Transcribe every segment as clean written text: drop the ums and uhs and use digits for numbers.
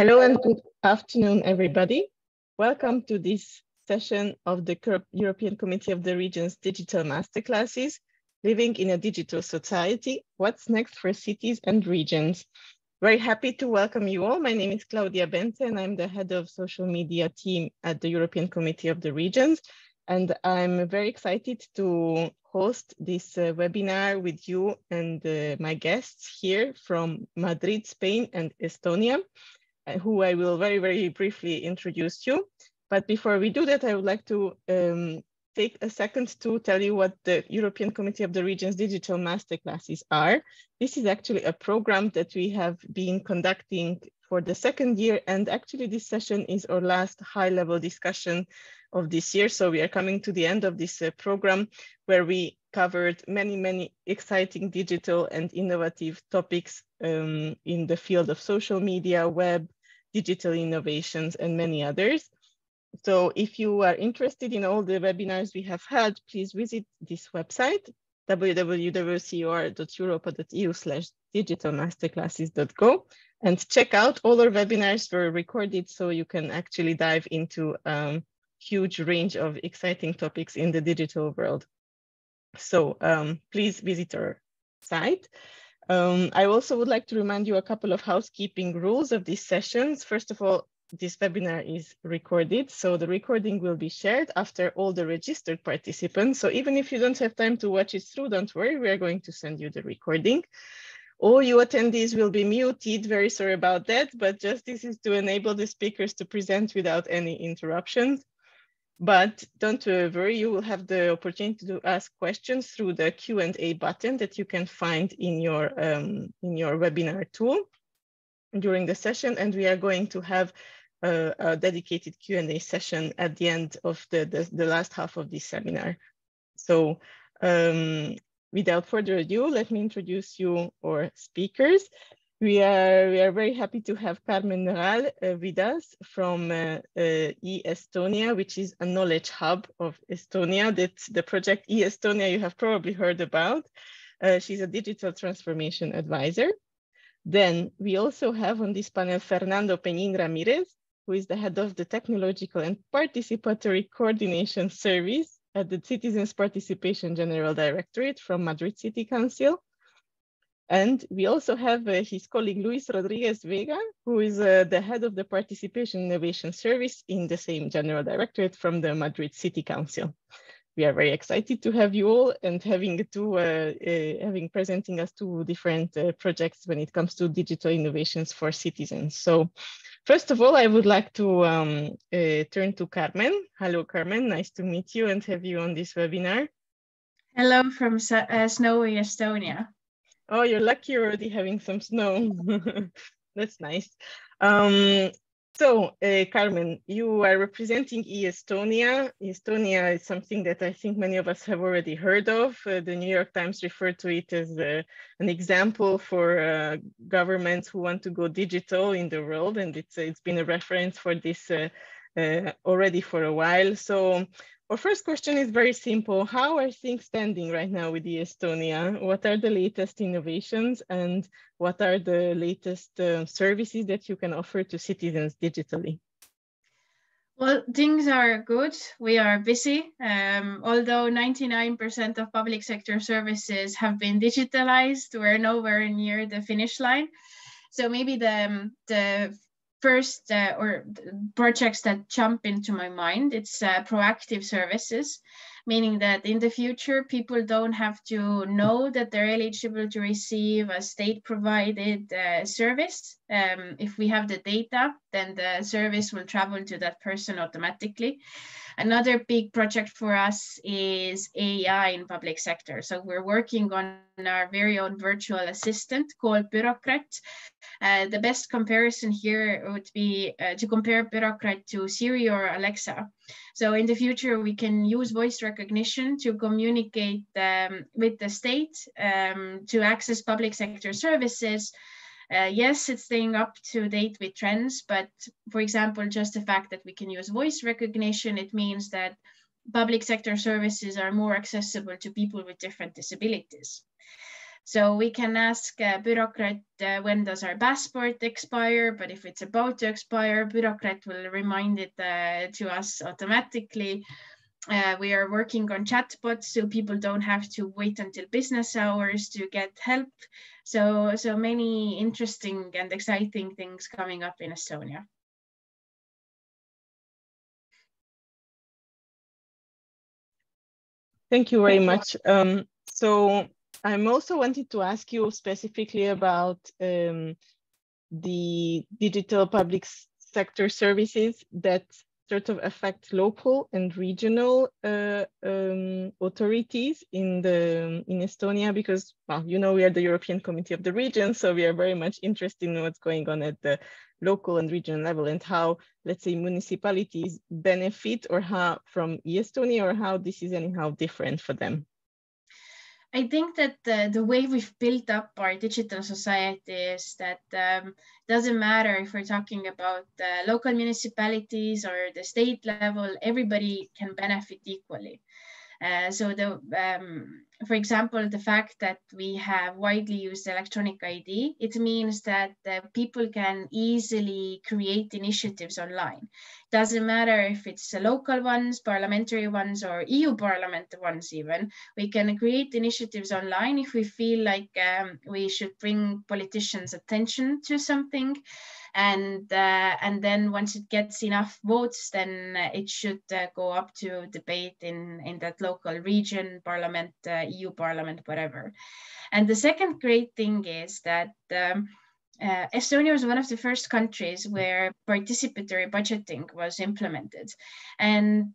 Hello and good afternoon, everybody. Welcome to this session of the European Committee of the Regions Digital Masterclasses, Living in a Digital Society, What's Next for Cities and Regions. Very happy to welcome you all. My name is Claudia Bente and I'm the head of social media team at the European Committee of the Regions. And I'm very excited to host this webinar with you and my guests here from Madrid, Spain and Estonia, who I will very, very briefly introduce you. But before we do that, I would like to take a second to tell you what the European Committee of the Regions Digital Masterclasses are. This is actually a program that we have been conducting for the second year. And actually this session is our last high-level discussion of this year. So we are coming to the end of this program where we covered many, many exciting digital and innovative topics in the field of social media, web, digital innovations, and many others. So if you are interested in all the webinars we have had, please visit this website, www.cor.eu/digitalmasterclasses.go, and check out all our webinars were recorded so you can actually dive into a huge range of exciting topics in the digital world. So please visit our site. I also would like to remind you a couple of housekeeping rules of these sessions. First of all, this webinar is recorded, so the recording will be shared after all the registered participants. So even if you don't have time to watch it through, don't worry, we are going to send you the recording. All you attendees will be muted, very sorry about that, but just this is to enable the speakers to present without any interruptions. But don't worry, you will have the opportunity to ask questions through the Q&A button that you can find in your webinar tool during the session. And we are going to have a dedicated Q&A session at the end of the last half of this seminar. So without further ado, let me introduce you our speakers. We are very happy to have Carmen Raal with us from Estonia, which is a knowledge hub of Estonia. That's the project Estonia you have probably heard about. She's a digital transformation advisor. Then we also have on this panel Fernando Peñin Ramirez, who is the head of the Technological and Participatory Coordination Service at the Citizens Participation General Directorate from Madrid City Council. And we also have his colleague Luis Rodriguez Vega, who is the head of the Participation Innovation Service in the same General Directorate from the Madrid City Council. We are very excited to have you all and having presenting us two different projects when it comes to digital innovations for citizens. So first of all, I would like to turn to Carmen. Hello, Carmen, nice to meet you and have you on this webinar. Hello from snowy Estonia. Oh, you're lucky you're already having some snow. That's nice. Carmen, you are representing Estonia. Estonia is something that I think many of us have already heard of. The New York Times referred to it as an example for governments who want to go digital in the world, and it's been a reference for this already for a while. So our first question is very simple. How are things standing right now with Estonia? What are the latest innovations and what are the latest services that you can offer to citizens digitally? Well, things are good. We are busy. Although 99% of public sector services have been digitalized, we're nowhere near the finish line. So maybe the first or projects that jump into my mind, it's proactive services, meaning that in the future, people don't have to know that they're eligible to receive a state-provided service. If we have the data, then the service will travel to that person automatically. Another big project for us is AI in public sector. So we're working on our very own virtual assistant called Bureaucrat. The best comparison here would be to compare Bureaucrat to Siri or Alexa. So in the future, we can use voice recognition to communicate with the state to access public sector services. Yes, it's staying up to date with trends, but for example, just the fact that we can use voice recognition, it means that public sector services are more accessible to people with different disabilities. So we can ask a bureaucrat, when does our passport expire? But if it's about to expire, bureaucrat will remind it to us automatically. We are working on chatbots, so people don't have to wait until business hours to get help. So many interesting and exciting things coming up in Estonia. Thank you very much. So I'm also wanted to ask you specifically about the digital public sector services that sort of affect local and regional authorities in Estonia, because, well, you know, we are the European Committee of the Region, so we are very much interested in what's going on at the local and regional level and how, let's say, municipalities benefit or how from Estonia, or how this is anyhow different for them. I think that the way we've built up our digital society is that doesn't matter if we're talking about local municipalities or the state level, everybody can benefit equally. For example, the fact that we have widely used electronic ID, it means that people can easily create initiatives online. Doesn't matter if it's local ones, parliamentary ones, or EU Parliament ones even. We can create initiatives online if we feel like we should bring politicians' attention to something. And then once it gets enough votes, then it should go up to debate in that local region, parliament, EU Parliament, whatever. And the second great thing is that Estonia was one of the first countries where participatory budgeting was implemented. And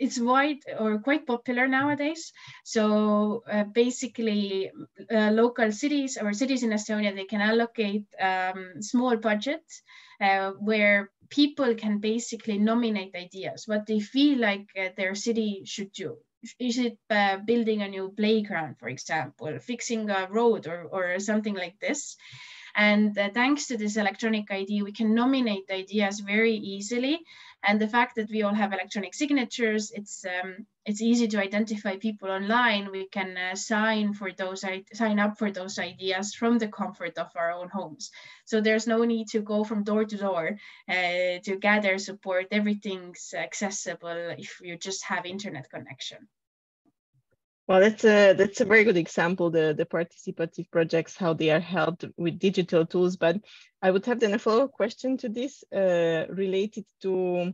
it's quite popular nowadays. So basically, local cities or cities in Estonia, they can allocate small budgets where people can basically nominate ideas, what they feel like their city should do. Is it building a new playground, for example, fixing a road or something like this? And thanks to this electronic ID, we can nominate ideas very easily. And the fact that we all have electronic signatures, it's easy to identify people online. We can sign up for those ideas from the comfort of our own homes. So there's no need to go from door to door to gather support. Everything's accessible if you just have internet connection. Well, that's a very good example, the participative projects, how they are held with digital tools. But I would have then a follow-up question to this related to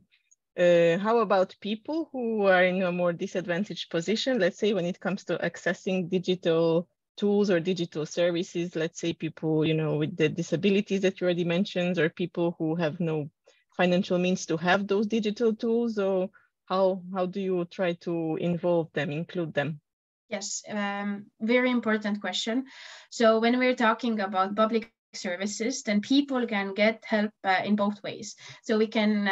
how about people who are in a more disadvantaged position, let's say when it comes to accessing digital tools or digital services, let's say people, you know, with the disabilities that you already mentioned, or people who have no financial means to have those digital tools, or how do you try to involve them, include them? Yes, very important question. So when we're talking about public services, then people can get help in both ways. So we can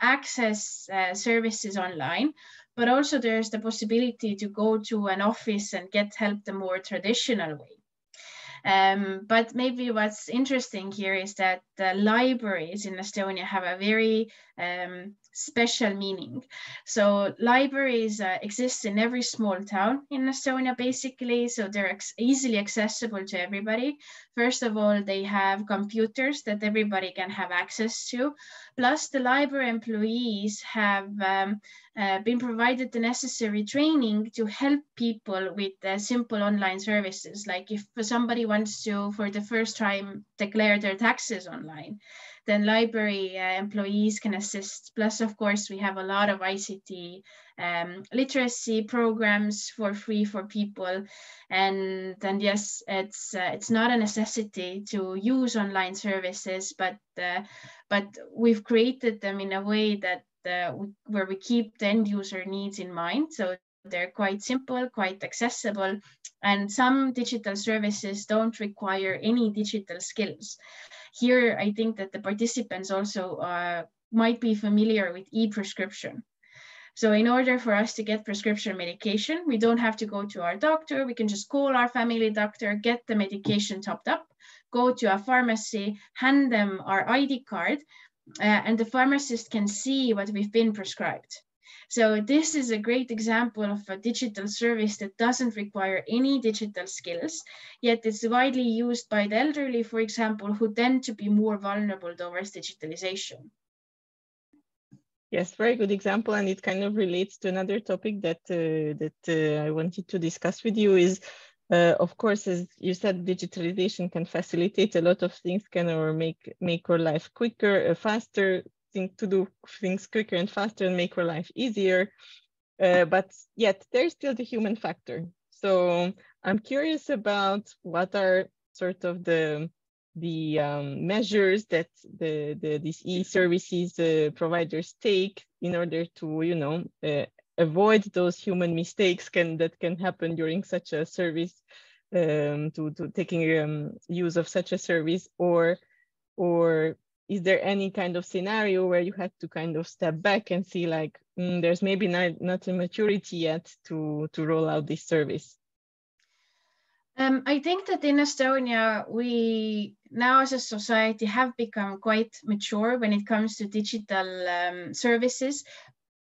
access services online, but also there's the possibility to go to an office and get help the more traditional way. But maybe what's interesting here is that the libraries in Estonia have a very special meaning. So libraries exist in every small town in Estonia, basically. So they're easily accessible to everybody. First of all, they have computers that everybody can have access to. Plus, the library employees have been provided the necessary training to help people with simple online services. Like if somebody wants to, for the first time, declare their taxes online, then library employees can assist. Plus, of course, we have a lot of ICT literacy programs for free for people. And yes, it's not a necessity to use online services, but we've created them in a way that where we keep the end user needs in mind. So they're quite simple, quite accessible, and some digital services don't require any digital skills. Here, I think that the participants also might be familiar with e-prescription. So in order for us to get prescription medication, we don't have to go to our doctor. We can just call our family doctor, get the medication topped up, go to a pharmacy, hand them our ID card, and the pharmacist can see what we've been prescribed. So this is a great example of a digital service that doesn't require any digital skills, yet it's widely used by the elderly, for example, who tend to be more vulnerable towards digitalization. Yes, very good example, and it kind of relates to another topic that I wanted to discuss with you is, of course, as you said, digitalization can facilitate a lot of things, or make our life quicker, faster, to do things quicker and faster and make our life easier. But yet there's still the human factor. So I'm curious about what are sort of the measures that these e-services providers take in order to, avoid those human mistakes that can happen during such a service, to taking use of such a service, or is there any kind of scenario where you had to kind of step back and see like, there's maybe not a maturity yet to roll out this service? I think that in Estonia, we now as a society have become quite mature when it comes to digital services,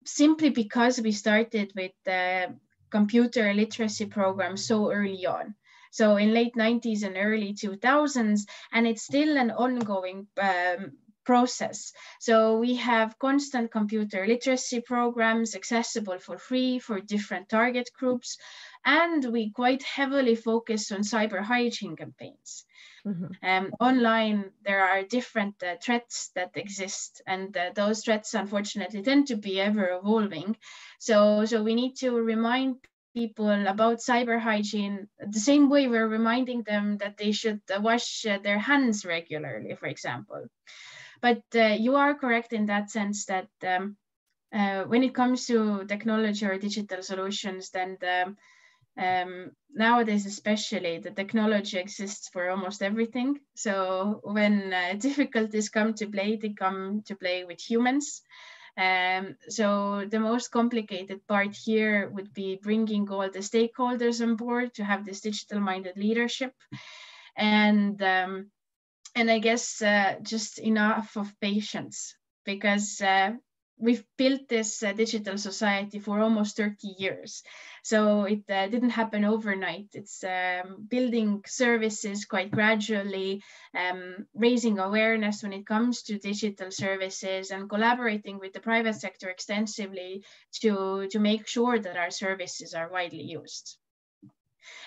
simply because we started with the computer literacy program so early on. So in late 90s and early 2000s, and it's still an ongoing process. So we have constant computer literacy programs accessible for free for different target groups. And we quite heavily focus on cyber hygiene campaigns. Mm-hmm. Online, there are different threats that exist, and those threats, unfortunately, tend to be ever evolving. So we need to remind people about cyber hygiene the same way we're reminding them that they should wash their hands regularly, for example. But you are correct in that sense that when it comes to technology or digital solutions, then nowadays, especially, the technology exists for almost everything. So when difficulties come to play, they come to play with humans. So the most complicated part here would be bringing all the stakeholders on board to have this digital-minded leadership. And I guess just enough of patience, because we've built this digital society for almost 30 years. So it didn't happen overnight. It's building services quite gradually, raising awareness when it comes to digital services, and collaborating with the private sector extensively to make sure that our services are widely used.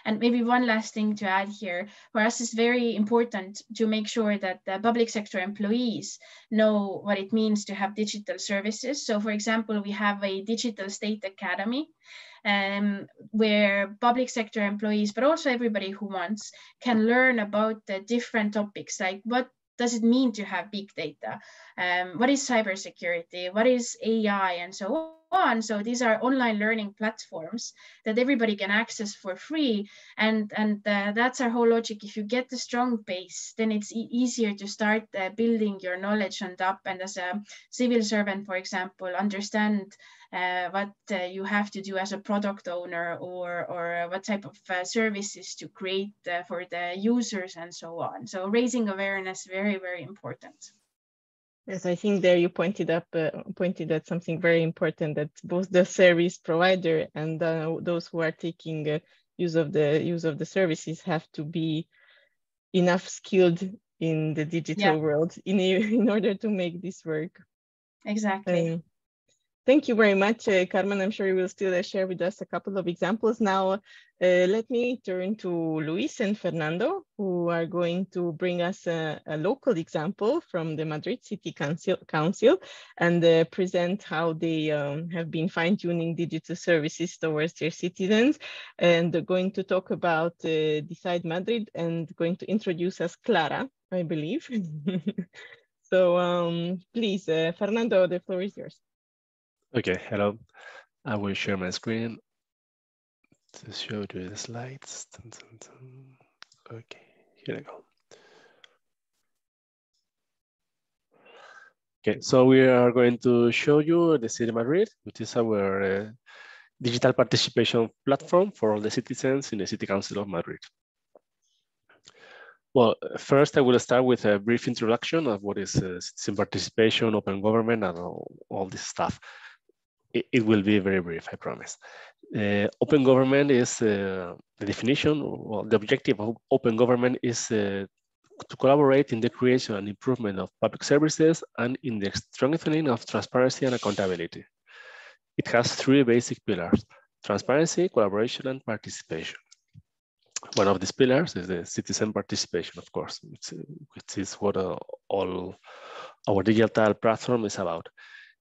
And maybe one last thing to add here, for us it's very important to make sure that the public sector employees know what it means to have digital services. So for example, we have a digital state academy where public sector employees, but also everybody who wants, can learn about the different topics, like what does it mean to have big data? What is cybersecurity? What is AI? And so on. So these are online learning platforms that everybody can access for free. And that's our whole logic. If you get the strong base, then it's easier to start building your knowledge on top. And as a civil servant, for example, understand what you have to do as a product owner, or what type of services to create for the users and so on. So raising awareness, very, very important. Yes, I think there you pointed at something very important, that both the service provider and those who are taking use of the services have to be enough skilled in the digital world in order to make this work. Exactly. Thank you very much, Carmen. I'm sure you will still share with us a couple of examples. Now, let me turn to Luis and Fernando, who are going to bring us a local example from the Madrid City Council and present how they have been fine-tuning digital services towards their citizens. And they're going to talk about Decide Madrid, and going to introduce us Clara, I believe. So please, Fernando, the floor is yours. Okay, hello. I will share my screen to show you the slides. Okay, here I go. Okay, so we are going to show you the City of Madrid, which is our digital participation platform for all the citizens in the City Council of Madrid. Well, first I will start with a brief introduction of what is citizen participation, open government, and all this stuff. it will be very brief, I promise. Open government is the definition, well, the objective of open government is to collaborate in the creation and improvement of public services and in the strengthening of transparency and accountability. It has three basic pillars: transparency, collaboration, and participation. One of these pillars is the citizen participation, of course, which is what all our digital platform is about.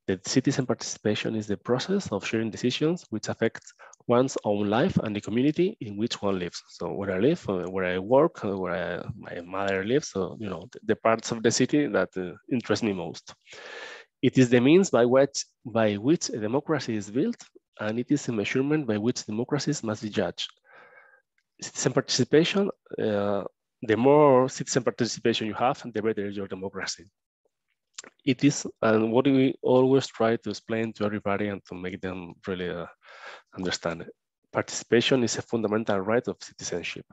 The citizen participation is the process of sharing decisions which affect one's own life and the community in which one lives. So where I live, where I work, where my mother lives, so the parts of the city that interest me most. It is the means by which a democracy is built, and it is a measurement by which democracies must be judged. Citizen participation, the more citizen participation you have, the better is your democracy. It is, and what we always try to explain to everybody and to make them really understand, participation is a fundamental right of citizenship.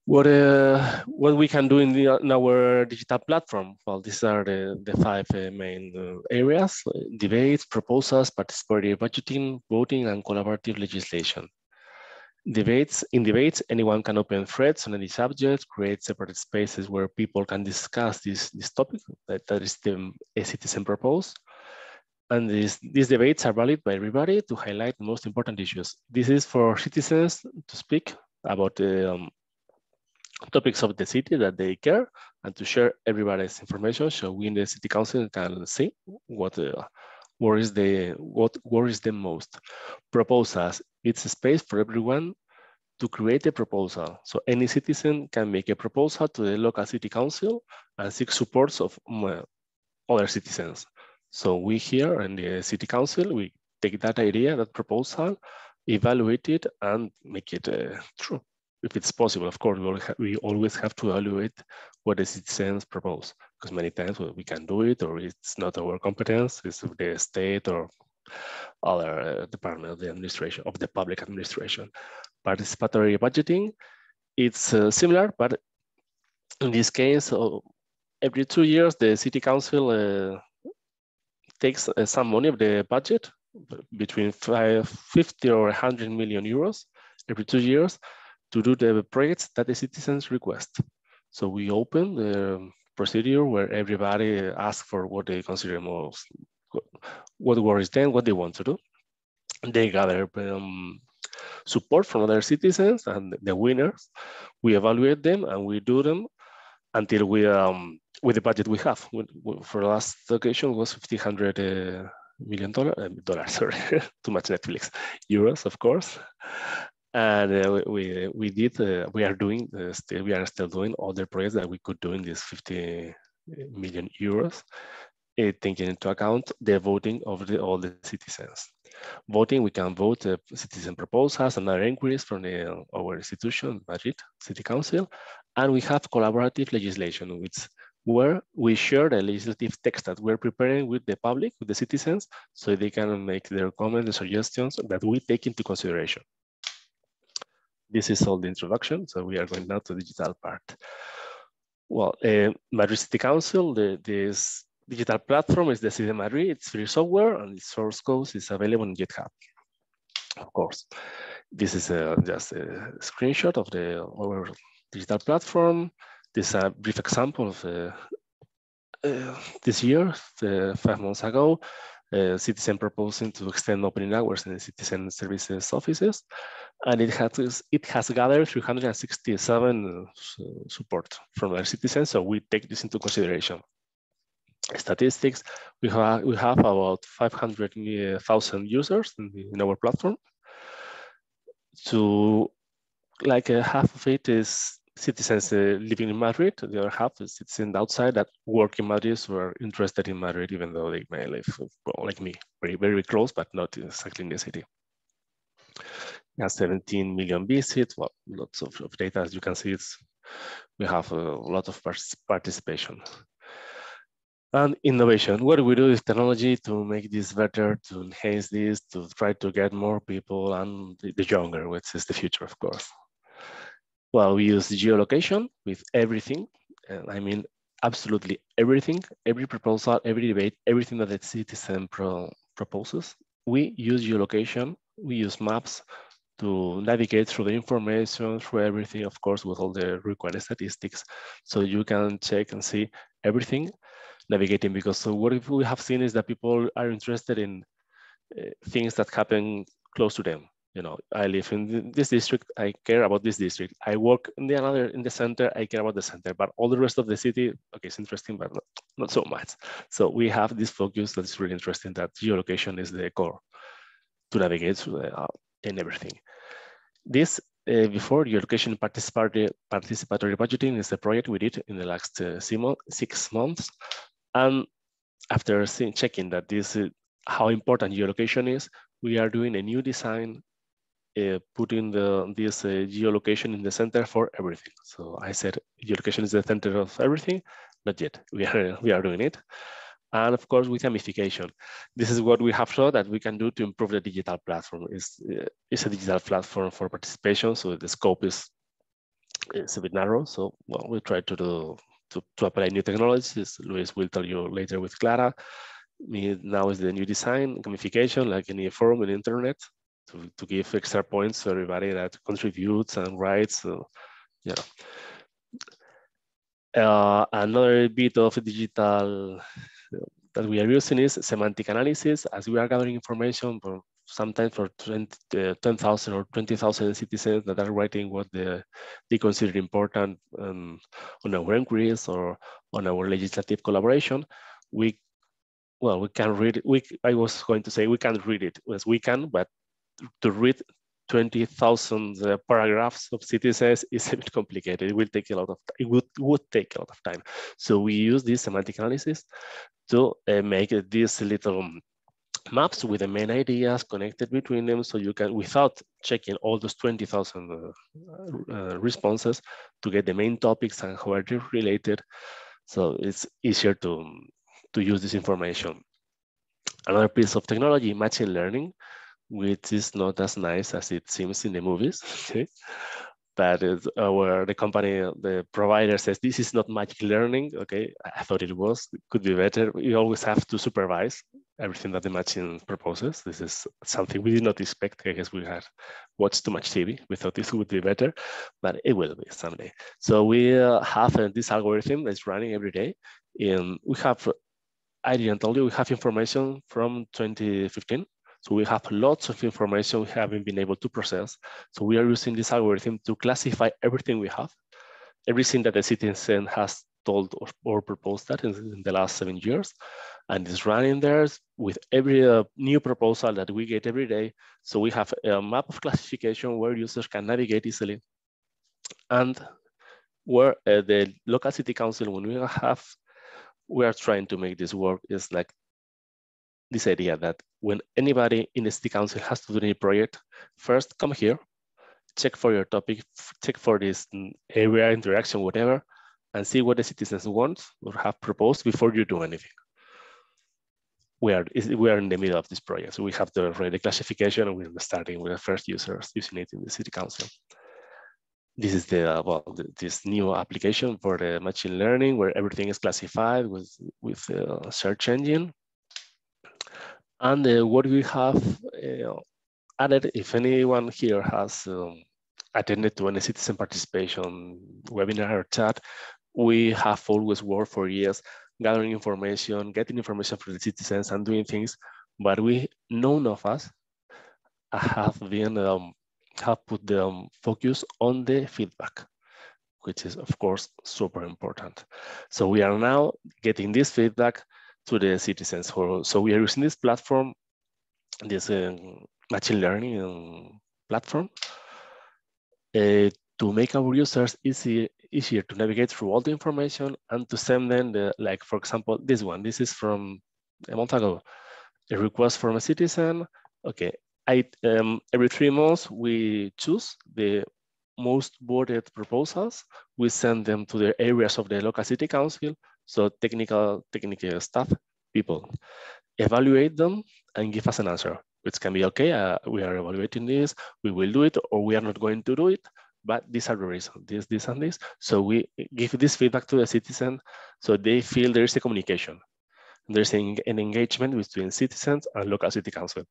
What we can do in our digital platform? Well, these are the five main areas: debates, proposals, participatory budgeting, voting, and collaborative legislation. In debates, anyone can open threads on any subject, create separate spaces where people can discuss this topic that is a citizen proposed. And these debates are valid by everybody to highlight the most important issues. This is for citizens to speak about the topics of the city that they care and to share everybody's information, so we in the city council can see what worries them most. Proposals, it's a space for everyone to create a proposal. So any citizen can make a proposal to the local city council and seek supports of other citizens. So we here in the city council, we take that idea, that proposal, evaluate it and make it true. If it's possible, of course, we always have to evaluate what the citizens propose, because many times we can do it or it's not our competence, it's of the state or other department of the administration, of the public administration. Participatory budgeting, it's similar, but in this case, every 2 years, the city council takes some money of the budget, between 50 or 100 million euros every 2 years, to do the projects that the citizens request. So we open the procedure where everybody asks for what they consider most, what worries them, what they want to do. They gather support from other citizens, and the winners, we evaluate them and we do them until we, with the budget we have. For the last occasion was $1,500 million, sorry, too much Netflix, euros, of course. And we are still doing other projects that we could do in this 50 million euros, taking into account the voting of all the citizens. Voting, we can vote citizen proposals and other inquiries from our institution, Madrid City Council, and we have collaborative legislation, where we share the legislative text that we're preparing with the public, with the citizens, so they can make their comments and suggestions that we take into consideration. This is all the introduction, so we are going now to the digital part. Well, Madrid City Council, this digital platform is the City of Madrid. It's free software and its source code is available on GitHub. Of course, this is just a screenshot of our digital platform. This is a brief example of this year, 5 months ago, citizen proposing to extend opening hours in the citizen services offices, and it has gathered 367 support from our citizens. So we take this into consideration. Statistics: we have about 500,000 users in our platform. So, like half of it is citizens living in Madrid. The other half is citizens outside that work in Madrid or are interested in Madrid, even though they may live, well, like me, very, very close, but not exactly in the city. It has 17 million visits. Well, lots of data, as you can see. We have a lot of participation. And innovation. What do we do with technology to make this better, to enhance this, to try to get more people and the younger, which is the future, of course. Well, we use geolocation with everything. And I mean, absolutely everything, every proposal, every debate, everything that the citizen proposes. We use geolocation, we use maps to navigate through the information, through everything, of course, with all the required statistics. So you can check and see everything navigating, because so what if we have seen is that people are interested in things that happen close to them. You know, I live in this district, I care about this district. I work in the center, I care about the center, but all the rest of the city, okay, it's interesting, but not so much. So we have this focus that's really interesting, that geolocation is the core to navigate through in everything. This, before geolocation participatory budgeting, is a project we did in the last 6 months. And after checking that this is how important geolocation is, we are doing a new design, putting this geolocation in the center for everything. So I said geolocation is the center of everything. Not yet. We are doing it. And of course, with gamification. This is what we have shown that we can do to improve the digital platform. It's a digital platform for participation, so the scope is a bit narrow. So well, we try to apply new technologies. Luis will tell you later with Clara. Now is the new design, gamification, like any forum on the internet, to give extra points to everybody that contributes and writes. So, yeah. Another bit of digital that we are using is semantic analysis, as we are gathering information for sometimes for 10,000 or 20,000 citizens that are writing what they consider important on our inquiries or on our legislative collaboration. We can read it. I was going to say we can't read it as we can, but to read 20,000 paragraphs of citizens is a bit complicated. It will take a lot of time. It would take a lot of time. So we use this semantic analysis to make these little maps with the main ideas connected between them, so you can, without checking all those 20,000 responses, to get the main topics and how are they related. So it's easier to use this information. Another piece of technology, machine learning, which is not as nice as it seems in the movies. Okay? But the company, the provider says, this is not magic learning. Okay, I thought it was, it could be better. You always have to supervise everything that the machine proposes. This is something we did not expect. I guess we had watched too much TV. We thought this would be better, but it will be someday. So we have this algorithm that's running every day. And we have, I didn't tell you, we have information from 2015. So we have lots of information we haven't been able to process. So we are using this algorithm to classify everything we have, everything that the citizen has told or proposed that in the last 7 years. And it's running there with every new proposal that we get every day. So we have a map of classification where users can navigate easily. And where the local city council, when we are trying to make this work, is like this idea that when anybody in the city council has to do any project, first come here, check for your topic, check for this area, interaction, whatever, and see what the citizens want or have proposed before you do anything. We are in the middle of this project, so we have to read the classification, and we're starting with the first users using it in the city council. This is this new application for the machine learning, where everything is classified with a search engine. And what we have added, if anyone here has attended to any citizen participation webinar or chat, we have always worked for years gathering information, getting information from the citizens and doing things, but none of us have put the focus on the feedback, which is of course super important. So we are now getting this feedback to the citizens. So we are using this platform, this machine learning platform, to make our users easier to navigate through all the information and to send them like, for example, this one. This is from a month ago, a request from a citizen. Okay, every 3 months we choose the most voted proposals. We send them to the areas of the local city council. So technical staff, people evaluate them and give us an answer, which can be, okay, we are evaluating this, we will do it, or we are not going to do it, but these are the reasons, this, and this. So we give this feedback to the citizen, so they feel there is a communication. There's an engagement between citizens and local city council.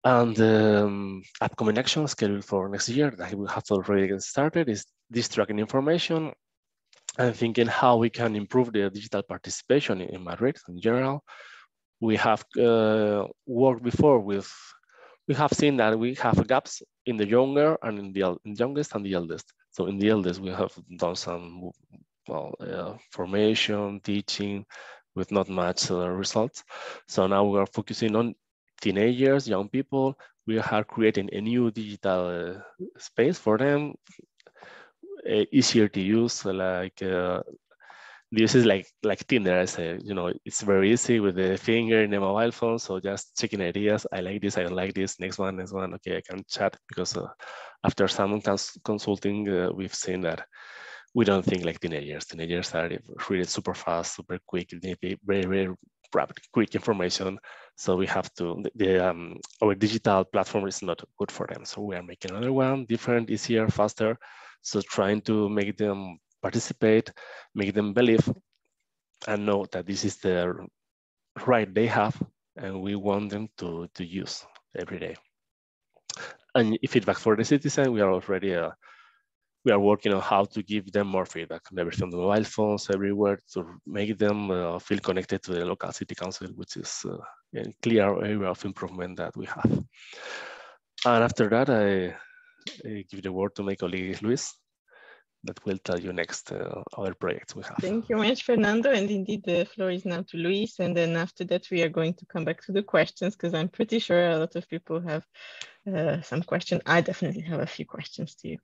And upcoming actions scheduled for next year that we have already get started is this tracking information and thinking how we can improve the digital participation in Madrid in general. We have worked before with, we have seen that we have gaps in the younger and in the youngest and the eldest. So in the eldest, we have done some formation, teaching with not much results. So now we are focusing on teenagers, young people. We are creating a new digital space for them, easier to use, like this is like Tinder. I say, you know, it's very easy with the finger in the mobile phone. So just checking ideas. I like this. I don't like this. Next one. Okay, I can chat, because after some consulting, we've seen that we don't think like teenagers. Teenagers are really super fast, super quick. They need very, very rapid, quick information. So we have to, our digital platform is not good for them. So we are making another one, different, easier, faster. So trying to make them participate, make them believe and know that this is the right they have, and we want them to use every day. And feedback for the citizen, we are already we are working on how to give them more feedback on everything on the mobile phones, everywhere, to make them feel connected to the local city council, which is a clear area of improvement that we have. And after that, I give the word to my colleague Luis, that will tell you next other projects we have. Thank you very much, Fernando. And indeed, the floor is now to Luis. And then after that, we are going to come back to the questions, because I'm pretty sure a lot of people have some questions. I definitely have a few questions to you.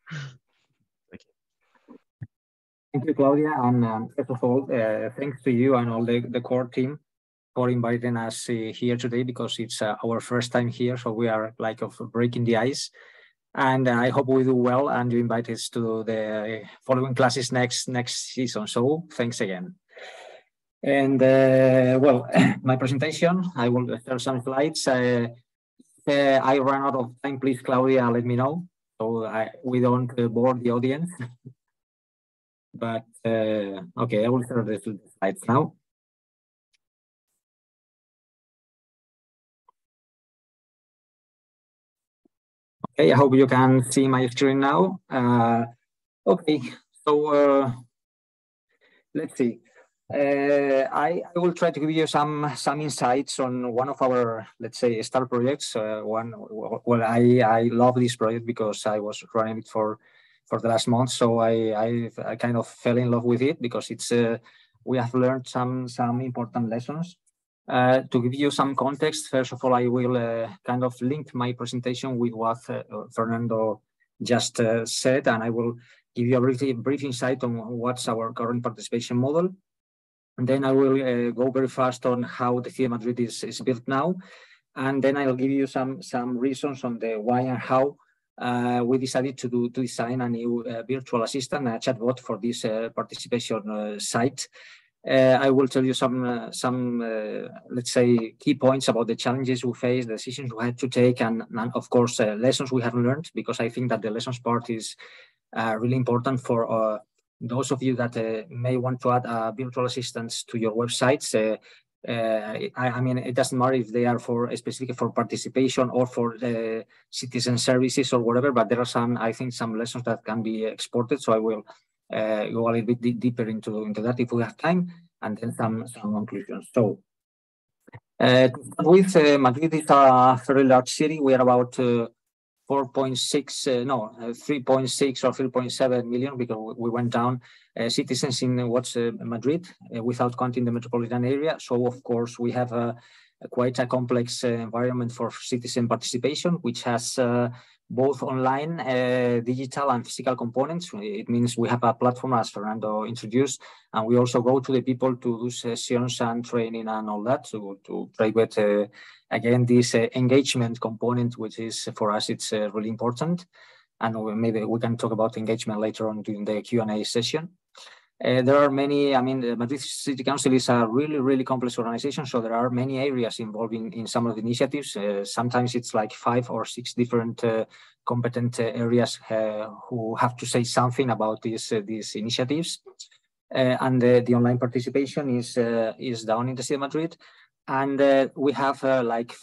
Thank you, Claudia. And first of all, thanks to you and all the CoR team for inviting us here today, because it's our first time here. So we are like of breaking the ice. And I hope we do well, and you invite us to the following classes next season. So thanks again. And well, my presentation, I will share some slides. I ran out of time. Please, Claudia, let me know, so we don't bore the audience. But okay, I will share the slides now. Okay, I hope you can see my screen now. Okay, so let's see. I will try to give you some insights on one of our, let's say, star projects. Well, I love this project because I was running it for the last month. So I kind of fell in love with it, because it's we have learned some important lessons. To give you some context, first of all, I will kind of link my presentation with what Fernando just said, and I will give you a brief insight on what's our current participation model. And then I will go very fast on how the City of Madrid is built now. And then I'll give you some reasons on the why and how we decided to design a new virtual assistant, a chatbot for this participation site. I will tell you some let's say, key points about the challenges we faced, the decisions we had to take, and of course, lessons we have learned, because I think that the lessons part is really important for those of you that may want to add virtual assistants to your websites. I mean, it doesn't matter if they are specific for participation or for citizen services or whatever, but there are I think some lessons that can be exported. So I will go a little bit deeper into that if we have time, and then some conclusions. So to start with, Madrid is a very large city. We are about 3.6 or 3.7 million, because we went down citizens in Madrid without counting the metropolitan area. So of course we have quite a complex environment for citizen participation, which has both online, digital and physical components. It means we have a platform, as Fernando introduced, and we also go to the people to do sessions and training and all that to try with, again, this engagement component, which is for us, it's really important. And maybe we can talk about engagement later on during the Q&A session. There are many, I mean, the Madrid City Council is a really, really complex organization. So there are many areas involved in some of the initiatives. Sometimes it's like 5 or 6 different competent areas who have to say something about these initiatives. And the online participation is down in the City of Madrid. And we have like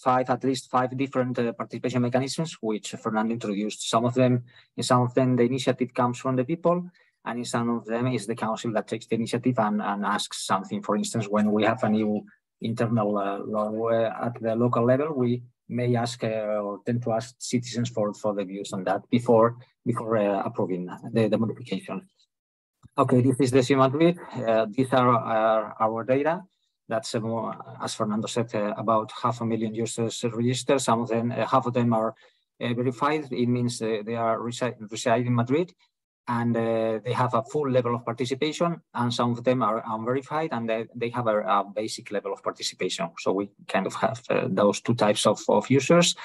at least five different participation mechanisms, which Fernando introduced. In some of them, the initiative comes from the people, and in some of them is the council that takes the initiative and asks something. For instance, when we have a new internal law at the local level, we may ask or tend to ask citizens for the views on that before approving the modification. Okay, this is the City of Madrid. These are our data. That's more, as Fernando said, about 500,000 users registered. Some of them, half of them are verified. It means they are reside in Madrid, and they have a full level of participation. And some of them are unverified, and they have a basic level of participation. So we kind of have those two types of users.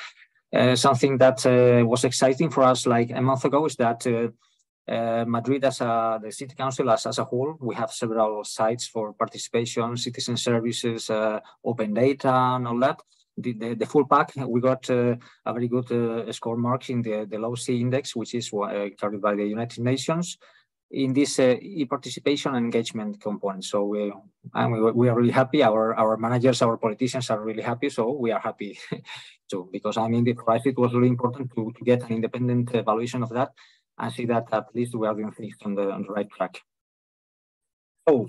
Something that was exciting for us like a month ago is that Madrid, as the city council as a whole, we have several sites for participation, citizen services, open data, and all that. The full pack, we got a very good score mark in the low C index, which is carried by the United Nations in this e-participation and engagement component. So we are really happy. Our managers, our politicians are really happy. So we are happy too, because I mean, for us it was really important to get an independent evaluation of that and see that at least we are doing things on the right track. So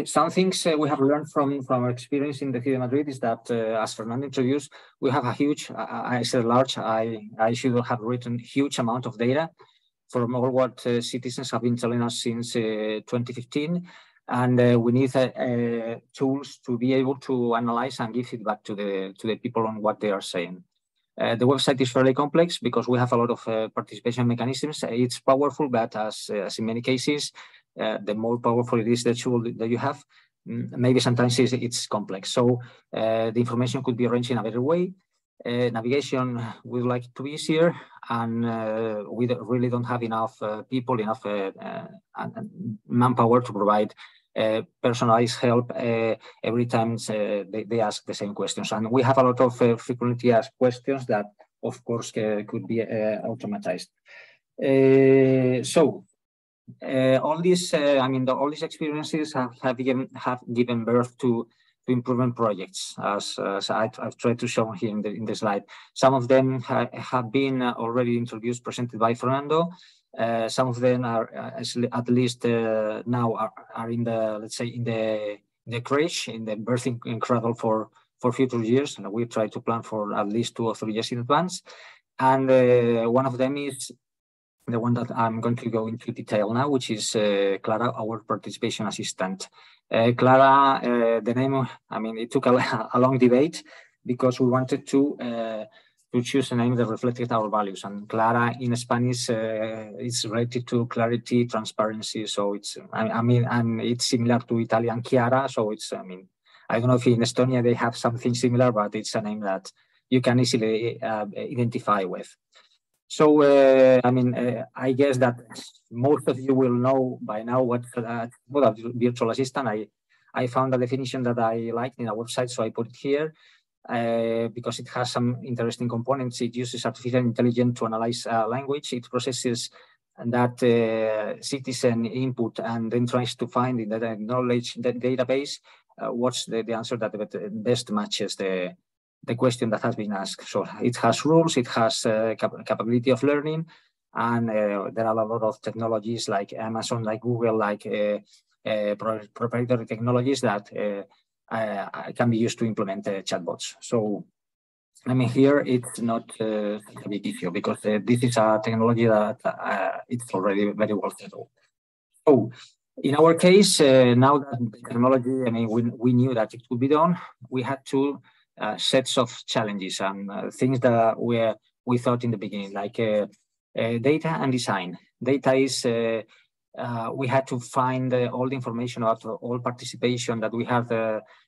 some things we have learned from our experience in the City of Madrid is that, as Fernando introduced, we have a huge, I said large, I should have written huge amount of data from all what citizens have been telling us since 2015. And we need tools to be able to analyze and give feedback to the people on what they are saying. The website is fairly complex because we have a lot of participation mechanisms. It's powerful, but as in many cases, the more powerful it is the tool that you have, maybe sometimes it's complex. So the information could be arranged in a better way. Navigation would like to be easier, and we really don't have enough people, enough manpower to provide personalized help every time they ask the same questions. And we have a lot of frequently asked questions that, of course, could be automatized. So all these, all these experiences have given birth to improvement projects, as I've tried to show here in the slide. Some of them have been already introduced, presented by Fernando. Some of them are at least now are in the, let's say, in the crèche, in the birthing cradle for future years, and we try to plan for at least 2 or 3 years in advance. And one of them is the one that I'm going to go into detail now, which is Clara, our participation assistant. Clara, the name, it took a long debate because we wanted to choose a name that reflected our values. And Clara in Spanish is related to clarity, transparency. So it's, and it's similar to Italian Chiara. So it's, I don't know if in Estonia they have something similar, but it's a name that you can easily identify with. So, I guess that most of you will know by now what a virtual assistant. I found a definition that I liked in our website, so I put it here because it has some interesting components. It uses artificial intelligence to analyze language. It processes that citizen input and then tries to find in the knowledge database what's the answer that best matches the question that has been asked. So it has rules, it has capability of learning, and there are a lot of technologies like Amazon, like Google, like proprietary technologies that can be used to implement chatbots. So, here it's not a big issue because this is a technology that it's already very well settled. So, in our case, now that the technology, we knew that it could be done, we had two sets of challenges and things that we thought in the beginning, like data and design. Data is, we had to find all the information about all participation that we have,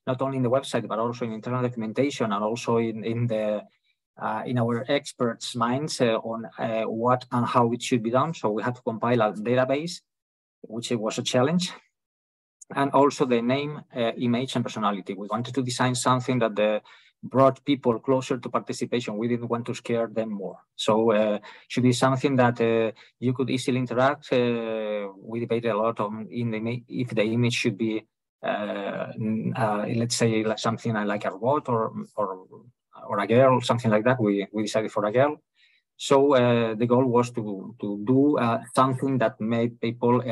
not only in the website, but also in internal documentation and also in our experts' minds on what and how it should be done. So we had to compile a database. which was a challenge. And also the name, image, and personality. We wanted to design something that brought people closer to participation. We didn't want to scare them more. So should be something that you could easily interact. We debated a lot on if the image should be, let's say, like something like a robot or a girl, something like that. We decided for a girl. So the goal was to do something that made people,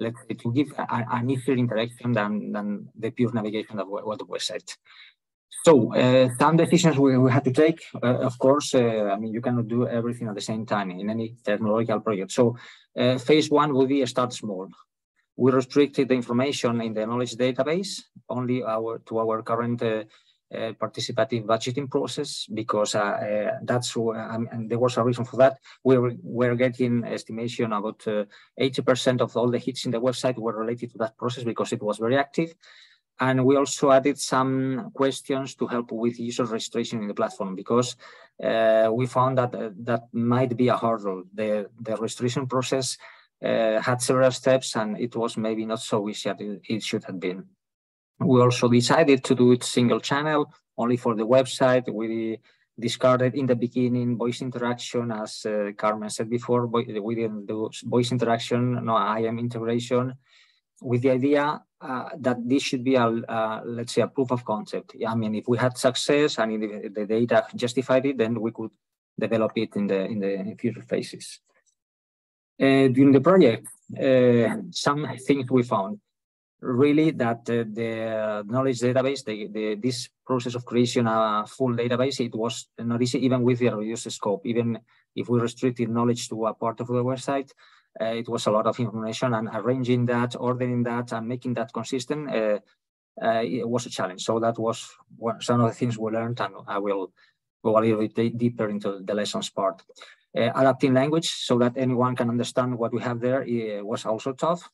let's say, to give an easier interaction than the pure navigation of the website. So some decisions we had to take. Of course, I mean, you cannot do everything at the same time in any technological project. So phase one would be start small. We restricted the information in the knowledge database only to our current participative budgeting process, because that's and there was a reason for that. We were getting estimation about 80% of all the hits in the website were related to that process because it was very active. And we also added some questions to help with user registration in the platform, because we found that that might be a hurdle. The registration process had several steps, and it was maybe not so easy as it should have been. We also decided to do it single channel, only for the website. We discarded in the beginning voice interaction, as Carmen said before. We didn't do voice interaction, no IM integration, with the idea that this should be let's say, a proof of concept. I mean, if we had success and if the data justified it, then we could develop it in the future phases. During the project, some things we found. Really, that the knowledge database, this process of creation a full database, it was not easy, even with the reduced scope. Even if we restricted knowledge to a part of the website, it was a lot of information, and arranging that, ordering that, and making that consistent, it was a challenge. So that was some of the things we learned, and I will go a little bit deeper into the lessons part. Adapting language so that anyone can understand what we have there was also tough.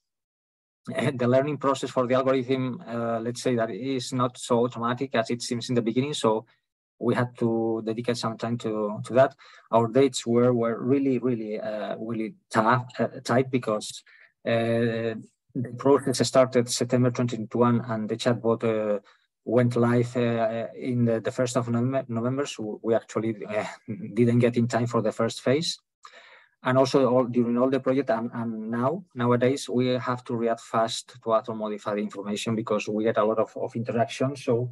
The learning process for the algorithm, let's say that it is not so automatic as it seems in the beginning. So we had to dedicate some time to that. Our dates were really tight, because the process started September 2021, and the chatbot went live in the 1st of November. So we actually didn't get in time for the first phase. And also during all the project, and nowadays, we have to react fast to auto-modify the information, because we get a lot of interaction. So,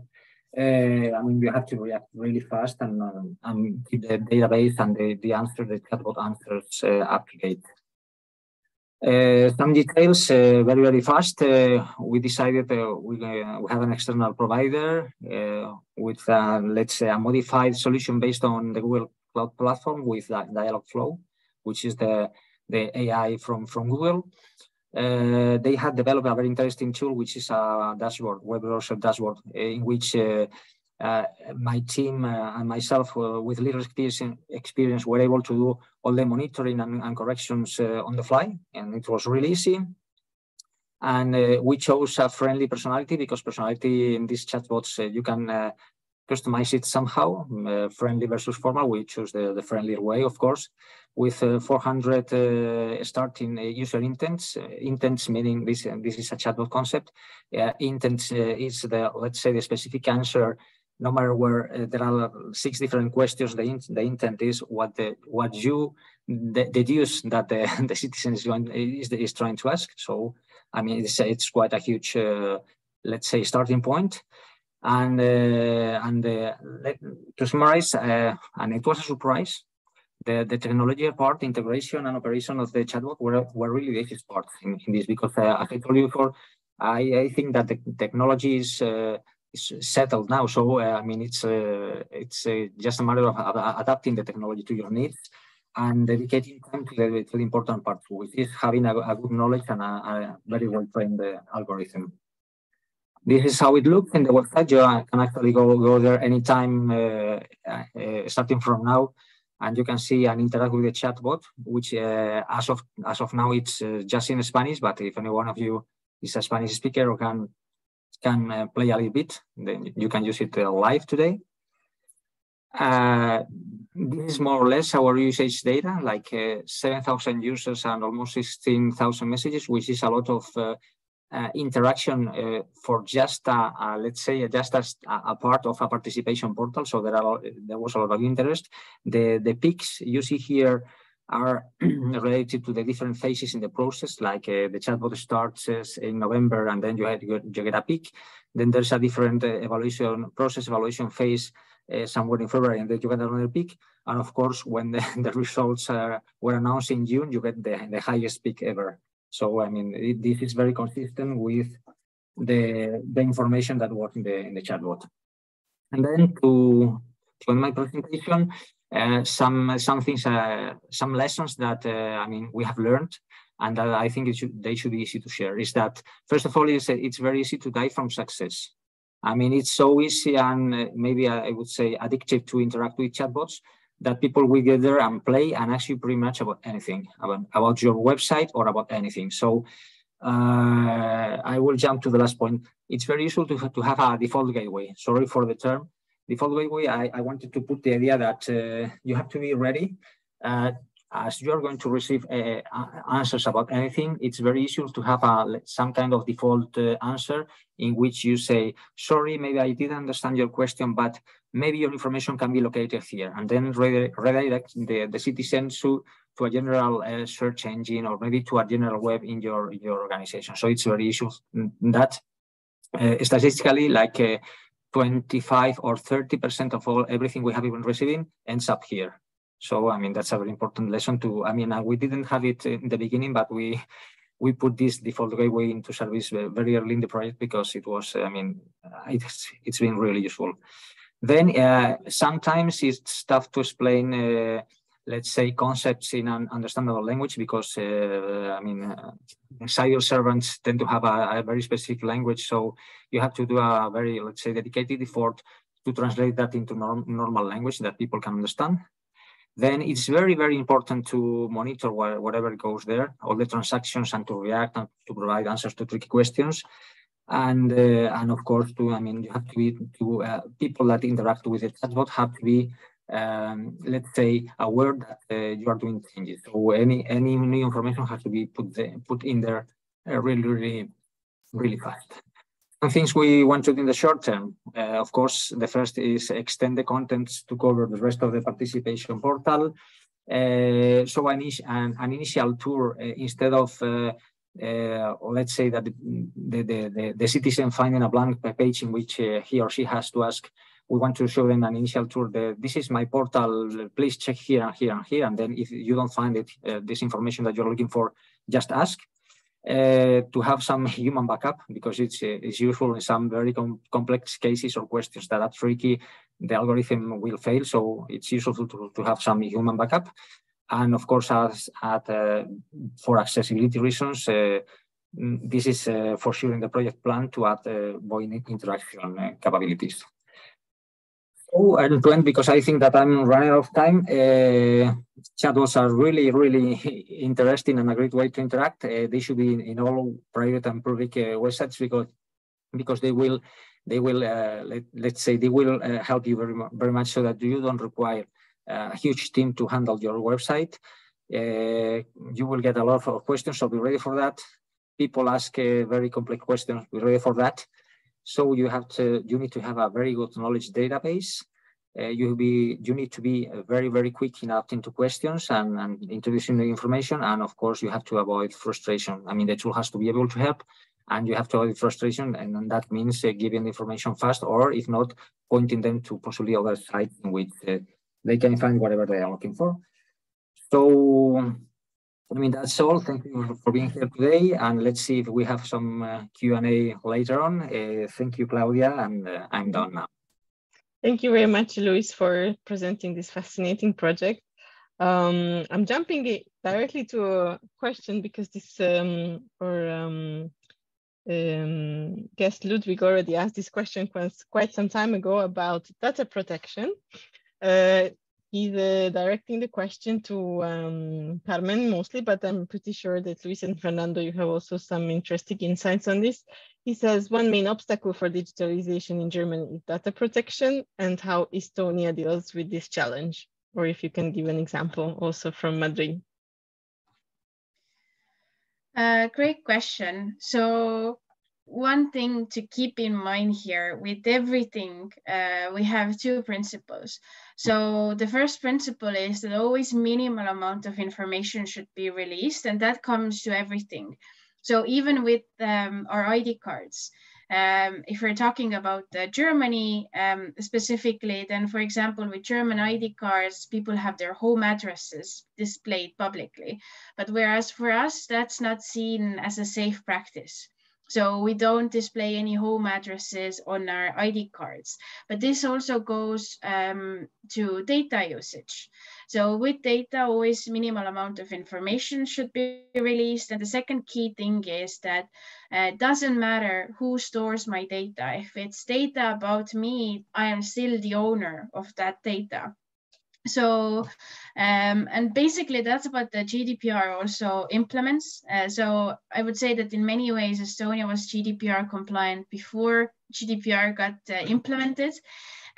I mean, we have to react really fast and keep the database and the chatbot answers up to date. Some details very fast. We decided we have an external provider with, let's say, a modified solution based on the Google Cloud Platform with Dialogflow, which is the AI from Google. They had developed a very interesting tool, which is a dashboard, web browser dashboard, in which my team and myself, with little experience, were able to do all the monitoring and corrections on the fly, and it was really easy. And we chose a friendly personality, because personality in these chatbots, you can customize it somehow, friendly versus formal. We choose the friendlier way, of course, with 400 starting user intents. Intents meaning this is a chatbot concept. Intents is let's say, the specific answer. No matter where there are 6 different questions, the intent is what you deduce that the citizen is trying to ask. So, I mean, it's quite a huge, let's say, starting point. And to summarize, and it was a surprise, the technology part, integration and operation of the chatbot were really the easiest part in this, because as I told you before, I think that the technology is settled now. So I mean, it's just a matter of adapting the technology to your needs and dedicating time to the important part, which is having a good knowledge and a very well trained algorithm. This is how it looks in the website. You can actually go there anytime, starting from now, and you can see and interact with the chatbot, which as of now it's just in Spanish. But if any one of you is a Spanish speaker or can play a little bit, then you can use it live today. This is more or less our usage data, like 7,000 users and almost 16,000 messages, which is a lot of interaction for just, let's say, just as a part of a participation portal. So there was a lot of interest. The peaks you see here are related to the different phases in the process, like the chatbot starts in November, and then you get a peak. Then there's a different process evaluation phase somewhere in February, and then you get another peak. And of course, when the results were announced in June, you get the highest peak ever. So I mean, this is very consistent with the information that was in the chatbot. And then to end my presentation, some things, some lessons that I mean we have learned, and that I think they should be easy to share. Is that first of all, it's very easy to die from success. I mean, it's so easy and maybe I would say addictive to interact with chatbots that people will get there and play and ask you pretty much about anything, about your website or about anything. So I will jump to the last point. It's very useful to have a default gateway. Sorry for the term. Default gateway, I wanted to put the idea that you have to be ready. As you are going to receive answers about anything, it's very useful to have some kind of default answer in which you say, sorry, maybe I didn't understand your question, but maybe your information can be located here, and then redirect the citizen to a general search engine or maybe to a general web in your organization. So it's very useful that statistically, like 25 or 30% of everything we have been receiving ends up here. So, I mean, that's a very important lesson to, I mean, we didn't have it in the beginning, but we put this default gateway into service very early in the project because it was, I mean, it's been really useful. Then sometimes it's tough to explain, let's say, concepts in an understandable language because, I mean, civil servants tend to have a very specific language. So you have to do a very, let's say, dedicated effort to translate that into normal language that people can understand. Then it's very, very important to monitor whatever goes there, all the transactions, and to react and to provide answers to tricky questions. And of course, I mean, you have to be people that interact with the chatbot have to be, let's say, aware that you are doing changes. So any new information has to be put in there really fast. Some things we want to do in the short term. Of course, the first is extend the contents to cover the rest of the participation portal. So an initial tour instead of let's say that the citizen finding a blank page in which he or she has to ask, we want to show them an initial tour. This is my portal, please check here and here and here. And then if you don't find it, this information that you're looking for, just ask. To have some human backup, because it's useful in some very complex cases or questions that are tricky, the algorithm will fail. So it's useful to have some human backup. And of course, for accessibility reasons, this is for sure in the project plan to add voice interaction capabilities. So, and to end, because I think that I'm running out of time, chatbots are really, really interesting and a great way to interact. They should be in all private and public websites because they will let's say they will help you very much so that you don't require a huge team to handle your website. You will get a lot of questions, so be ready for that. People ask very complex questions, be ready for that. So you need to have a very good knowledge database. You need to be very, very quick in asking to questions and introducing the information. And of course, you have to avoid frustration. I mean, the tool has to be able to help, and you have to avoid frustration. And that means giving the information fast, or if not, pointing them to possibly other sites in which they can find whatever they are looking for. So, I mean, that's all. Thank you for being here today. And let's see if we have some Q&A later on. Thank you, Claudia, and I'm done now. Thank you very much, Luis, for presenting this fascinating project. I'm jumping directly to a question because this guest Ludwig already asked this question quite some time ago about data protection. He's directing the question to Carmen mostly, but I'm pretty sure that Luis and Fernando, you have also some interesting insights on this. He says one main obstacle for digitalization in Germany is data protection and how Estonia deals with this challenge. Or if you can give an example also from Madrid. Great question. So one thing to keep in mind here with everything, we have two principles. So the first principle is that always minimal amount of information should be released, and that comes to everything. So even with our ID cards, if we're talking about Germany specifically, then for example, with German ID cards, people have their home addresses displayed publicly. But whereas for us, that's not seen as a safe practice. So we don't display any home addresses on our ID cards, but this also goes to data usage. So with data, always minimal amount of information should be released. And the second key thing is that it doesn't matter who stores my data. If it's data about me, I am still the owner of that data. So, and basically that's what the GDPR also implements. So I would say that in many ways, Estonia was GDPR compliant before GDPR got implemented.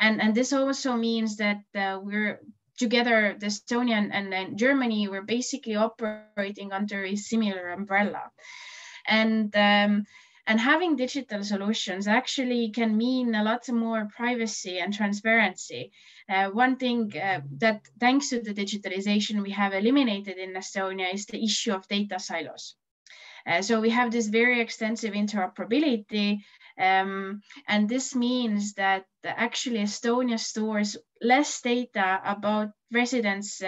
And this also means that we're together, the Estonia and Germany, we're basically operating under a similar umbrella. And having digital solutions actually can mean a lot more privacy and transparency. One thing that thanks to the digitalization we have eliminated in Estonia is the issue of data silos. So we have this very extensive interoperability, and this means that actually Estonia stores less data about residents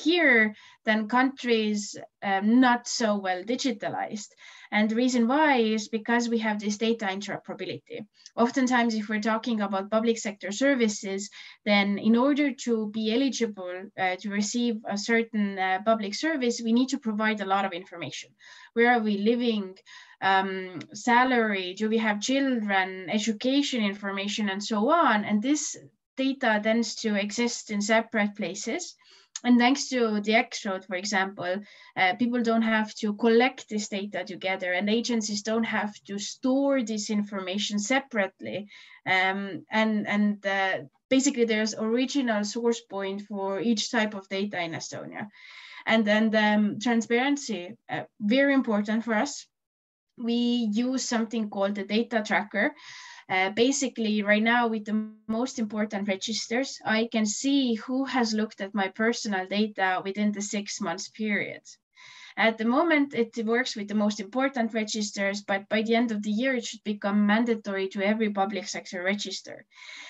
here than countries not so well digitalized. And the reason why is because we have this data interoperability. Oftentimes, if we're talking about public sector services, then in order to be eligible to receive a certain public service, we need to provide a lot of information. Where are we living? Salary? Do we have children? Education information, and so on. And this data tends to exist in separate places. And thanks to the X-Road, for example, people don't have to collect this data together, and agencies don't have to store this information separately. Basically, there's original source point for each type of data in Estonia. And then transparency, very important for us. We use something called the data tracker. Basically, right now, with the most important registers, I can see who has looked at my personal data within the 6 months period. At the moment, it works with the most important registers, but by the end of the year, it should become mandatory to every public sector register.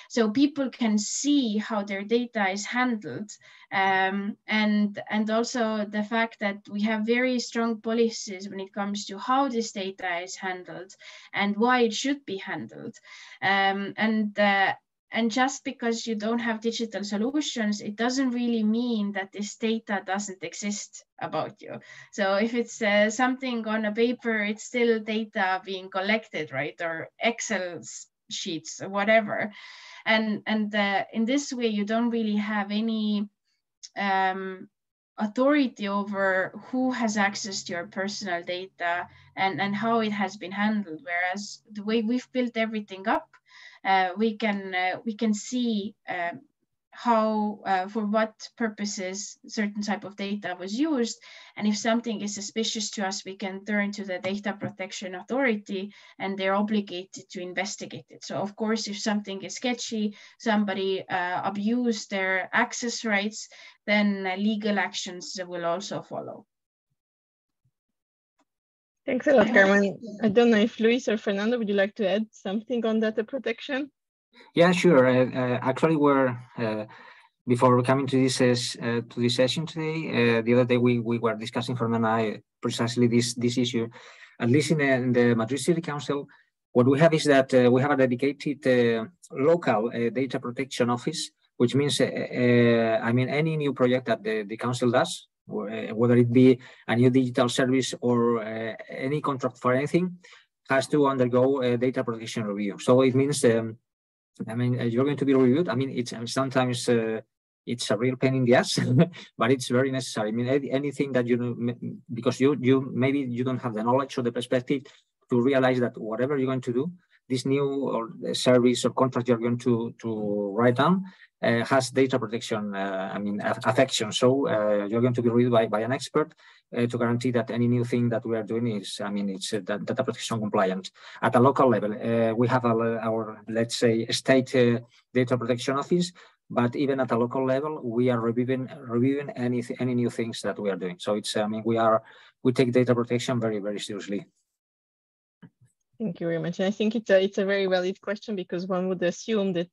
So people can see how their data is handled, and also the fact that we have very strong policies when it comes to how this data is handled and why it should be handled. And just because you don't have digital solutions, it doesn't really mean that this data doesn't exist about you. So if it's something on a paper, it's still data being collected, right? Or Excel sheets or whatever. And in this way, you don't really have any authority over who has access to your personal data and how it has been handled. Whereas the way we've built everything up, we can see how, for what purposes certain type of data was used. And if something is suspicious to us, we can turn to the Data Protection Authority, and they're obligated to investigate it. So of course, if something is sketchy, somebody abused their access rights, then legal actions will also follow. Thanks a lot, Carmen. I don't know if Luis or Fernando, would you like to add something on data protection? Yeah, sure. Actually, we're before coming to this session today, the other day we were discussing, Fernando and I, precisely this issue. At least in the Madrid City Council, what we have is that we have a dedicated local data protection office, which means, I mean, any new project that the council does, whether it be a new digital service or any contract for anything, has to undergo a data protection review. So it means, I mean, you're going to be reviewed. I mean, it's sometimes it's a real pain in the ass, but it's very necessary. I mean, anything that you know, because you maybe you don't have the knowledge or the perspective to realize that whatever you're going to do, this new or service or contract you're going to write down has data protection, affection. So you're going to be reviewed by an expert to guarantee that any new thing that we are doing is, it's data protection compliant. At a local level, we have our, let's say, state data protection office, but even at a local level, we are reviewing any new things that we are doing. So it's, we take data protection very, very seriously. Thank you very much. And I think it's a very valid question, because one would assume that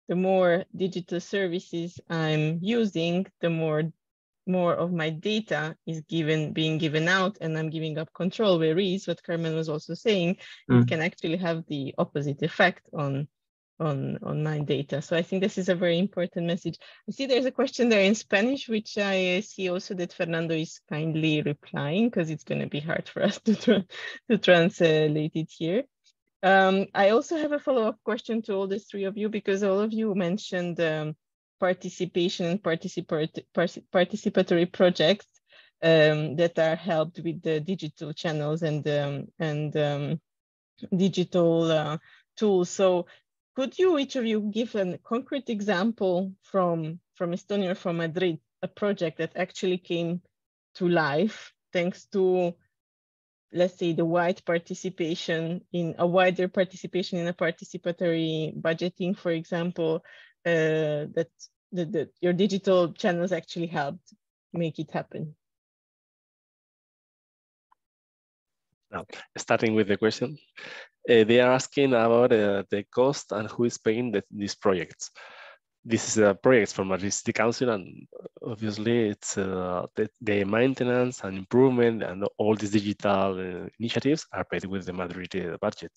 the more digital services I'm using, the more of my data is being given out, and I'm giving up control. Whereas what Carmen was also saying, it can actually have the opposite effect on my data. So I think this is a very important message. I see there's a question there in Spanish, which I see also that Fernando is kindly replying, because it's going to be hard for us to translate it here. I also have a follow-up question to all the three of you, because all of you mentioned participation and participatory projects that are helped with the digital channels and digital tools. So could you, each of you, give a concrete example from Estonia or from Madrid, a project that actually came to life thanks to, let's say, the wider participation in a participatory budgeting, for example, that your digital channels actually helped make it happen? Now, starting with the question, they are asking about the cost and who is paying these projects. This is a project from Madrid City Council, and obviously it's the maintenance and improvement and all these digital initiatives are paid with the Madrid budget,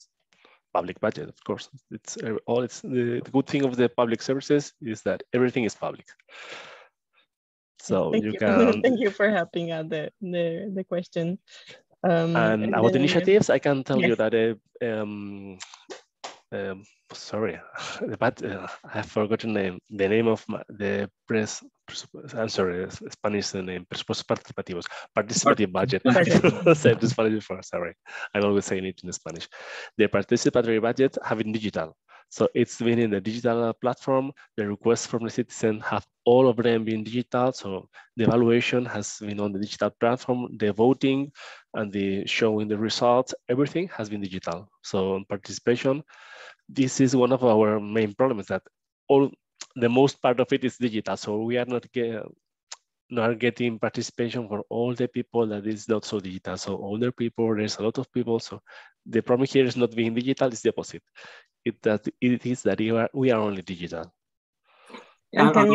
public budget, of course. It's the good thing of the public services is that everything is public. So thank you can. Thank you for helping out the question. And about initiatives, I can tell you that sorry, but I have forgotten the name of the press. I'm sorry, Spanish name. Presupuestos participativos, participative budget. Said in Spanish before. Sorry, I'm always saying it in Spanish. The participatory budget have been digital, so it's been in the digital platform. The requests from the citizen have all of them been digital. So the evaluation has been on the digital platform. The voting and the showing the results, everything has been digital. So participation. This is one of our main problems, that the most part of it is digital. So we are not getting participation for all the people that is not so digital. So older people, there's a lot of people. So the problem here is not being digital, it's the opposite. It is that we are only digital. And can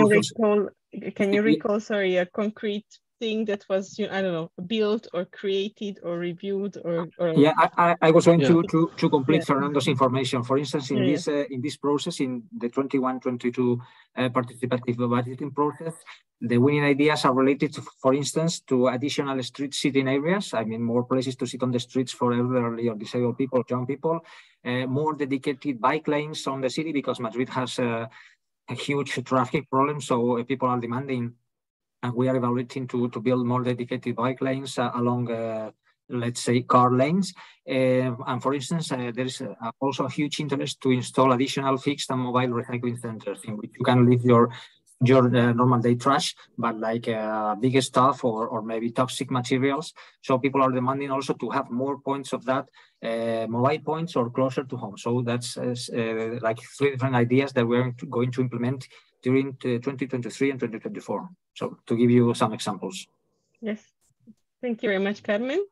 you recall, sorry, a concrete thing that was, I don't know, built or created or reviewed or yeah, I was going to complete Fernando's information. For instance, in this process, in the 21-22 participative budgeting process, the winning ideas are related to, for instance, to additional street sitting areas. I mean, more places to sit on the streets for elderly or disabled people, young people, more dedicated bike lanes on the city, because Madrid has a huge traffic problem. So people are demanding, and we are evaluating to build more dedicated bike lanes along, let's say, car lanes. And for instance, there is also a huge interest to install additional fixed and mobile recycling centers in which you can leave your normal day trash, but like bigger stuff or maybe toxic materials. So people are demanding also to have more points of that, mobile points or closer to home. So that's like 3 different ideas that we're going to implement during 2023 and 2024. So to give you some examples. Yes, thank you very much, Carmen.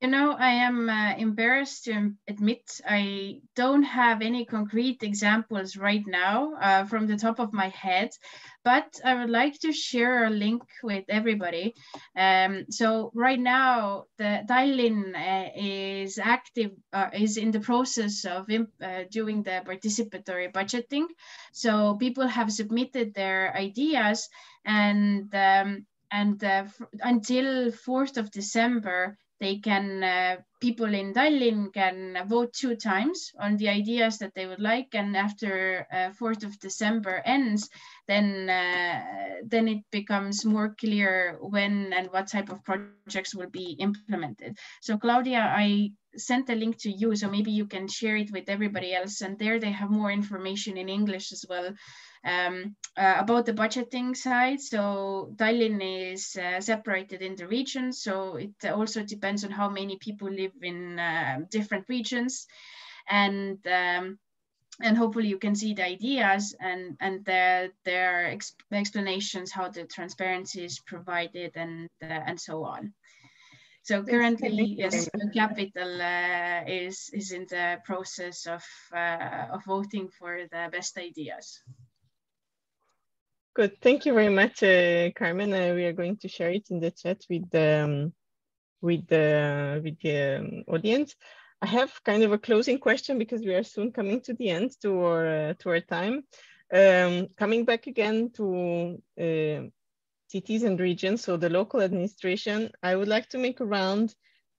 You know, I am embarrassed to admit I don't have any concrete examples right now from the top of my head, but I would like to share a link with everybody. So right now, the dial-in is active, is in the process of doing the participatory budgeting. So people have submitted their ideas, and until 4th of December, they can, people in dial-in can vote 2 times on the ideas that they would like. And after 4th of December ends, then it becomes more clear when and what type of projects will be implemented. So Claudia, I sent a link to you, so maybe you can share it with everybody else. And there they have more information in English as well about the budgeting side. So Tallinn is separated in the regions, so it also depends on how many people live in different regions. And hopefully you can see the ideas and there are explanations how the transparency is provided and so on. So currently, yes, Capital is in the process of voting for the best ideas. Good, thank you very much, Carmen. We are going to share it in the chat with the audience. I have kind of a closing question because we are soon coming to the end to our time. Coming back again to cities and regions, so the local administration, I would like to make a round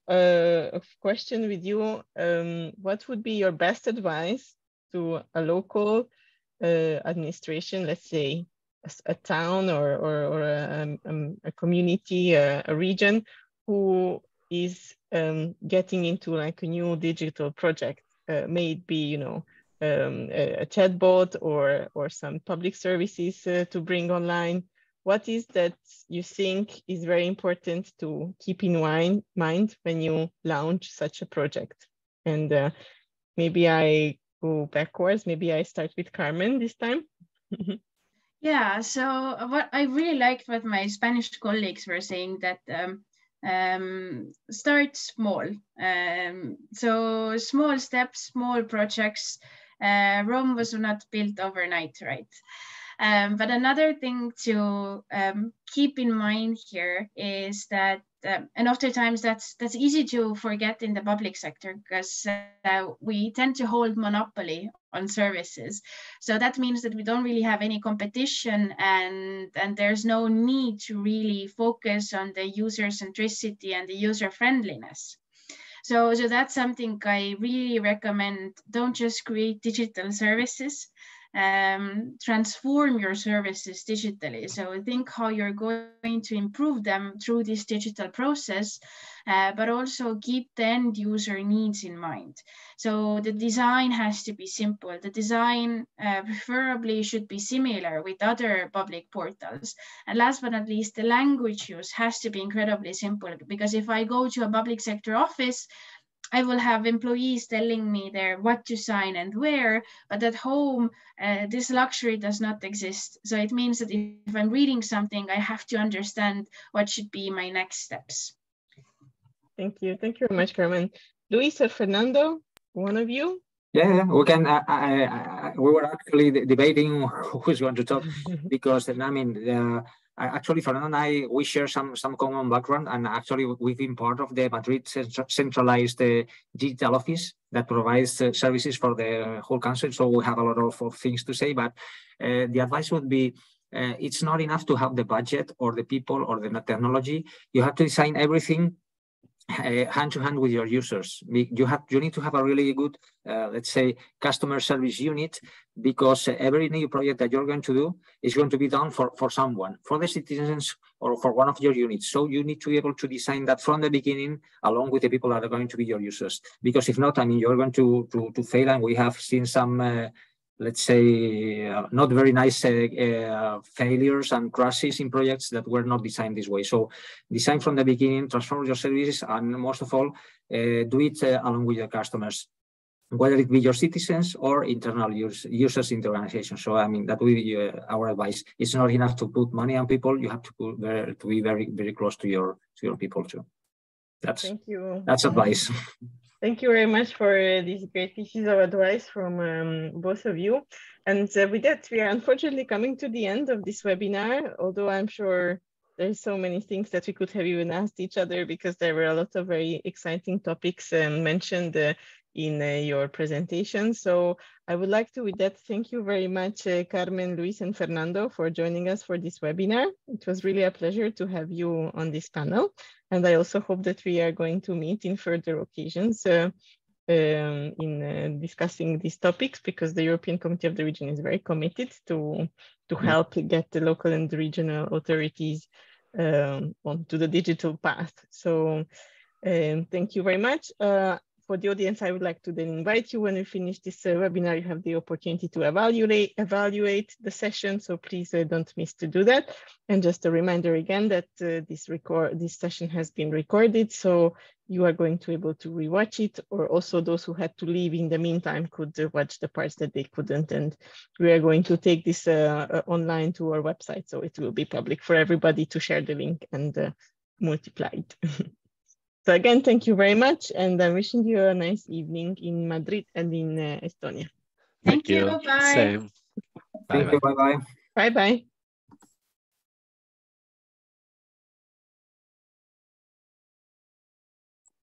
of question with you. What would be your best advice to a local administration, let's say a town or a community, a region who is getting into like a new digital project, may it be, you know, a chatbot or some public services to bring online? What is that you think is very important to keep in mind when you launch such a project? And maybe I go backwards. Maybe I start with Carmen this time. Yeah, so what I really liked what my Spanish colleagues were saying, that start small. So small steps, small projects. Rome was not built overnight, right? But another thing to keep in mind here is that, and oftentimes that's easy to forget in the public sector, because we tend to hold monopoly on services. So that means that we don't really have any competition, and there's no need to really focus on the user centricity and the user friendliness. So that's something I really recommend. Don't just create digital services. Transform your services digitally. So think how you're going to improve them through this digital process, but also keep the end user needs in mind. So the design has to be simple. The design preferably should be similar with other public portals. And last but not least, the language use has to be incredibly simple, because if I go to a public sector office, I will have employees telling me there what to sign and where, but at home, this luxury does not exist. So it means that if I'm reading something, I have to understand what should be my next steps. Thank you. Thank you very much, Carmen. Luis or Fernando, one of you? Yeah, we can. We were actually debating who's going to talk, because I mean, actually, Fernando and I, we share some common background, and actually we've been part of the Madrid centralized digital office that provides services for the whole country. So we have a lot of things to say, but the advice would be, it's not enough to have the budget or the people or the technology. You have to design everything hand to hand with your users. You need to have a really good, let's say, customer service unit, because every new project that you're going to do is going to be done for someone, for the citizens or for one of your units. So you need to be able to design that from the beginning, along with the people that are going to be your users. Because if not, I mean, you're going to fail. And we have seen some let's say, not very nice failures and crashes in projects that were not designed this way. So design from the beginning, transform your services, and most of all, do it along with your customers, whether it be your citizens or internal users in the organization. So, I mean, that will be our advice. It's not enough to put money on people. You have to be very, very close to your people too. Thank you. That's advice. Thank you very much for these great pieces of advice from both of you. And with that, we are unfortunately coming to the end of this webinar, although I'm sure there's so many things that we could have even asked each other, because there were a lot of very exciting topics mentioned in your presentation. So I would like to, with that, thank you very much, Carmen, Luis, and Fernando, for joining us for this webinar. It was really a pleasure to have you on this panel. And I also hope that we are going to meet in further occasions in discussing these topics, because the European Committee of the Region is very committed to help get the local and the regional authorities onto the digital path. So thank you very much. for the audience, I would like to then invite you, when we finish this webinar, you have the opportunity to evaluate the session. So please don't miss to do that. And just a reminder again that this session has been recorded. So you are going to be able to rewatch it, or also those who had to leave in the meantime could watch the parts that they couldn't. And we are going to take this online to our website. So it will be public for everybody to share the link and multiply it. So again, thank you very much. And I'm wishing you a nice evening in Madrid and in Estonia. Thank you. Bye. Same. Thank you. Bye-bye. Bye-bye.